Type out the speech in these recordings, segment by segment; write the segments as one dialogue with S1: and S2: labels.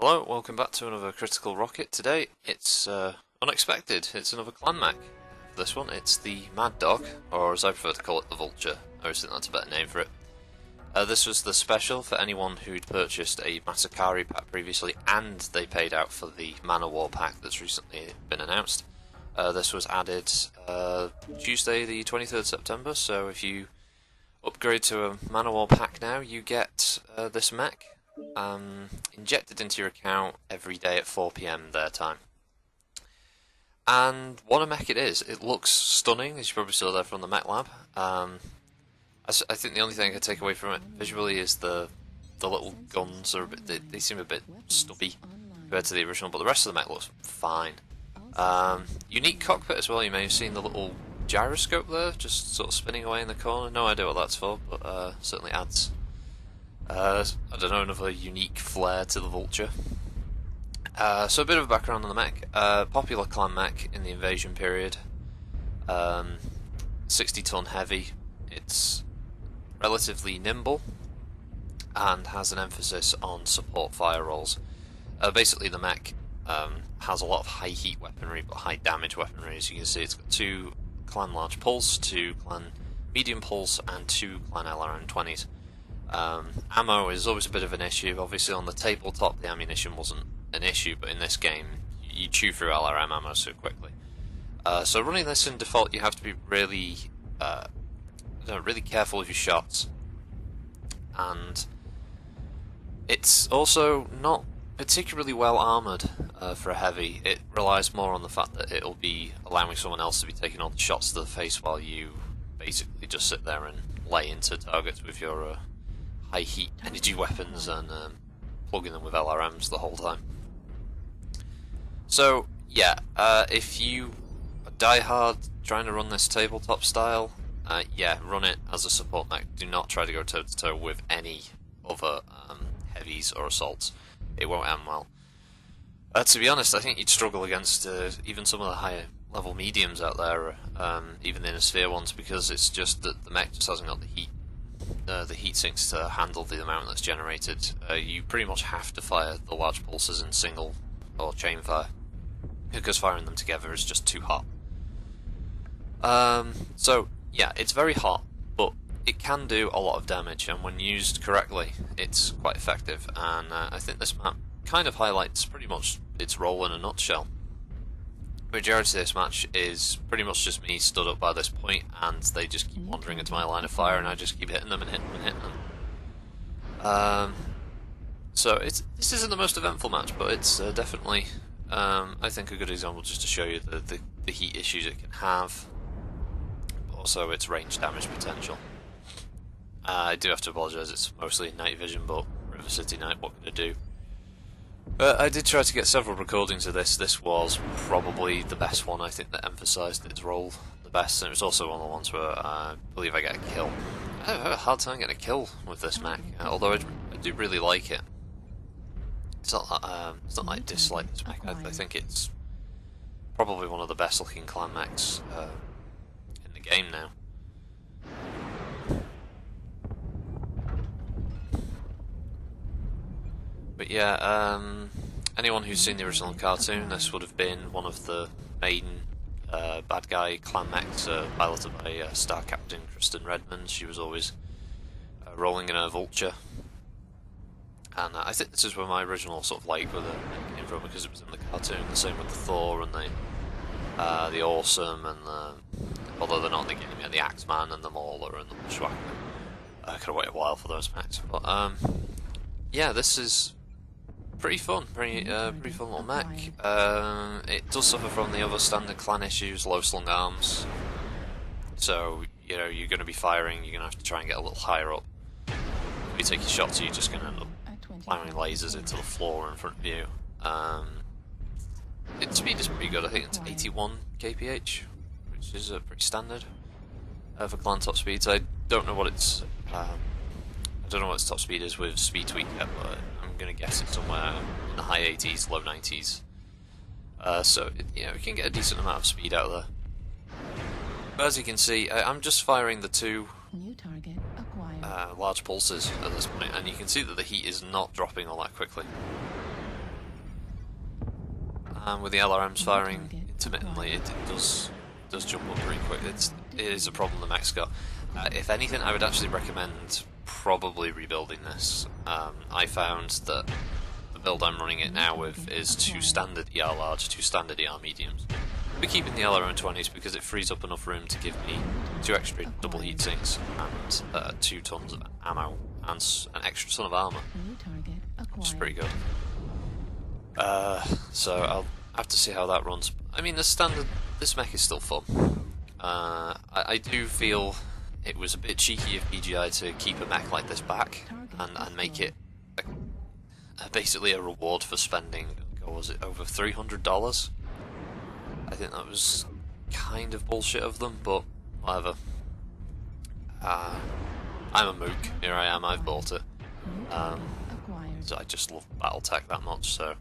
S1: Hello, welcome back to another Critical Rocket. Today it's unexpected, it's another clan mech. For this one it's the Mad Dog, or as I prefer to call it, the Vulture. I always think that's a better name for it. This was the special for anyone who'd purchased a Masakari pack previously and they paid out for the Man O pack that's recently been announced. This was added Tuesday the 23rd September, so if you upgrade to a Man O pack now you get this mech. Injected into your account every day at 4 PM their time. And what a mech it is. It looks stunning, as you probably saw there from the mech lab. I think the only thing I can take away from it visually is the little guns are a bit, they seem a bit stubby compared to the original, but the rest of the mech looks fine. Unique cockpit as well. You may have seen the little gyroscope there, just sort of spinning away in the corner. No idea what that's for, but certainly adds I don't know, another unique flair to the Vulture. So a bit of a background on the mech. Popular clan mech in the invasion period. 60-ton heavy. It's relatively nimble and has an emphasis on support fire rolls. Basically the mech has a lot of high heat weaponry but high damage weaponry. As you can see, it's got 2 clan large pulse, 2 clan medium pulse and 2 clan LRM-20s. Ammo is always a bit of an issue. Obviously on the tabletop the ammunition wasn't an issue, but in this game you chew through LRM ammo so quickly. So running this in default you have to be really really careful with your shots, and it's also not particularly well armoured for a heavy. It relies more on the fact that it'll be allowing someone else to be taking all the shots to the face while you basically just sit there and lay into targets with your high heat energy weapons and plugging them with LRMs the whole time. So yeah, if you die hard trying to run this tabletop style, yeah, run it as a support mech. Do not try to go toe to toe with any other heavies or assaults. It won't end well. To be honest, I think you'd struggle against even some of the higher level mediums out there, even the inner sphere ones, because it's just that the mech just hasn't got the heat sinks to handle the amount that's generated. You pretty much have to fire the large pulses in single or chain fire, because firing them together is just too hot. So yeah, it's very hot, but it can do a lot of damage, and when used correctly it's quite effective, and I think this map kind of highlights pretty much its role in a nutshell. The majority of this match is pretty much just me stood up by this point and they just keep wandering into my line of fire and I just keep hitting them and hitting them and hitting them. So this isn't the most eventful match, but it's definitely, I think, a good example just to show you the heat issues it can have, but also its range damage potential. I do have to apologise, it's mostly night vision, but River City Night, what can I do? I did try to get several recordings of this. This was probably the best one, I think, that emphasised its role the best, and it was also one of the ones where I believe I get a kill. I have a hard time getting a kill with this mech, although I do really like it. It's not like I dislike this mech. I think it's probably one of the best looking clan mechs in the game now. But yeah, anyone who's seen the original cartoon, this would have been one of the main bad guy clan mechs, piloted by Star Captain Kristen Redmond. She was always rolling in her Vulture, and I think this is where my original sort of like with it came from, because it was in the cartoon. The same with the Thor and the Awesome, and although they're not in the game yet, the Axeman and the Mauler and the Bushwhacker. I could have waited a while for those mechs, but yeah, this is pretty fun, pretty fun little mech. It does suffer from the other standard clan issues, low slung arms. So, you know, you're going to be firing, you're going to have to try and get a little higher up. If you take your shots, you're just going to end up firing lasers into the floor in front of you. Its speed is pretty good, I think it's 81 kph, which is pretty standard for clan top speeds. I don't know what its top speed is with speed tweak yet, but I'm going to guess it's somewhere in the high 80s, low 90s. So, you know, we can get a decent amount of speed out of there. But as you can see, I'm just firing the 2 large pulses at this point, and you can see that the heat is not dropping all that quickly. and with the LRMs firing intermittently, it does jump up pretty quick. It is a problem the mech's got. If anything, I would actually recommend probably rebuilding this. I found that the build I'm running it now with is 2 standard ER large, 2 standard ER mediums. We're keeping the LRM 20s because it frees up enough room to give me 2 extra double heat sinks and 2 tons of ammo and an extra ton of armour, which is pretty good. So I'll have to see how that runs. I mean, this mech is still fun. I do feel it was a bit cheeky of PGI to keep a mech like this back and make it basically a reward for spending, what was it, over $300? I think that was kind of bullshit of them, but whatever. I'm a mook, here I am, I've bought it. So I just love Battletech that much, so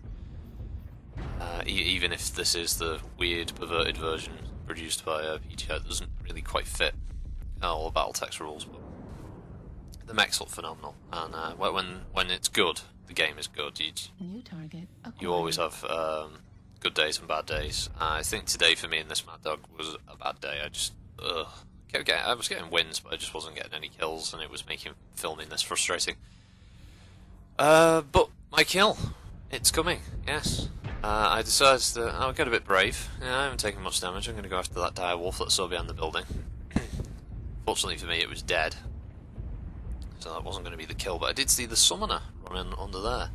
S1: even if this is the weird, perverted version produced by PGI, it doesn't really quite fit all the Battletech's rules, but the mechs look phenomenal, and when it's good, the game is good. You always have good days and bad days. I think today for me in this Mad Dog was a bad day. I just I was getting wins, but I just wasn't getting any kills, and it was making filming this frustrating. But my kill, it's coming. Yes, I decided that I'll get a bit brave. I haven't taken much damage. I'm going to go after that dire wolf that saw behind the building. Fortunately for me, it was dead, so that wasn't going to be the kill. But I did see the summoner running under there.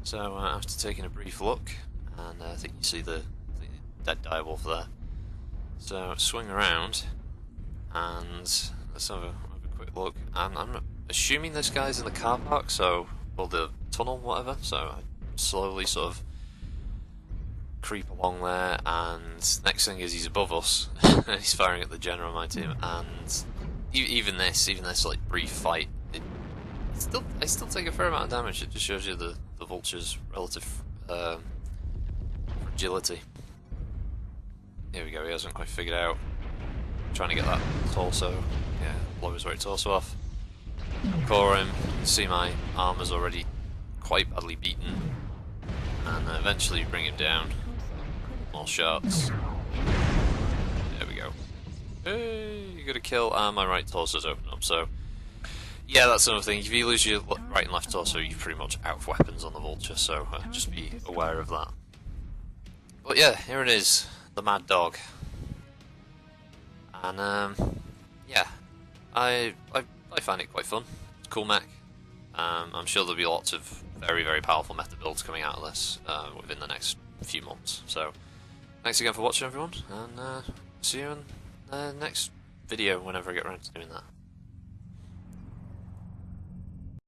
S1: So after taking a brief look, and I think you see the dead dire wolf there. So swing around, and let's have a quick look. And I'm assuming this guy's in the car park, or the tunnel, whatever. So I slowly sort of creep along there, and next thing is he's above us, and he's firing at the general of my team. And even this like brief fight, I still take a fair amount of damage. It just shows you the Vulture's relative fragility. Here we go, he hasn't quite figured out. Trying to get that torso. Yeah, blow his right torso off. Core him. You can see my armour's already quite badly beaten. And eventually bring him down. More shots. There we go. Hey, you got a kill, and my right torso's opened up, so yeah, that's another thing. If you lose your right and left torso, you're pretty much out of weapons on the Vulture, so just be aware of that. But yeah, here it is, the Mad Dog. And yeah, I find it quite fun. It's a cool mech. I'm sure there'll be lots of very, very powerful meta builds coming out of this within the next few months. So thanks again for watching, everyone, and see you in the next video whenever I get around to doing that.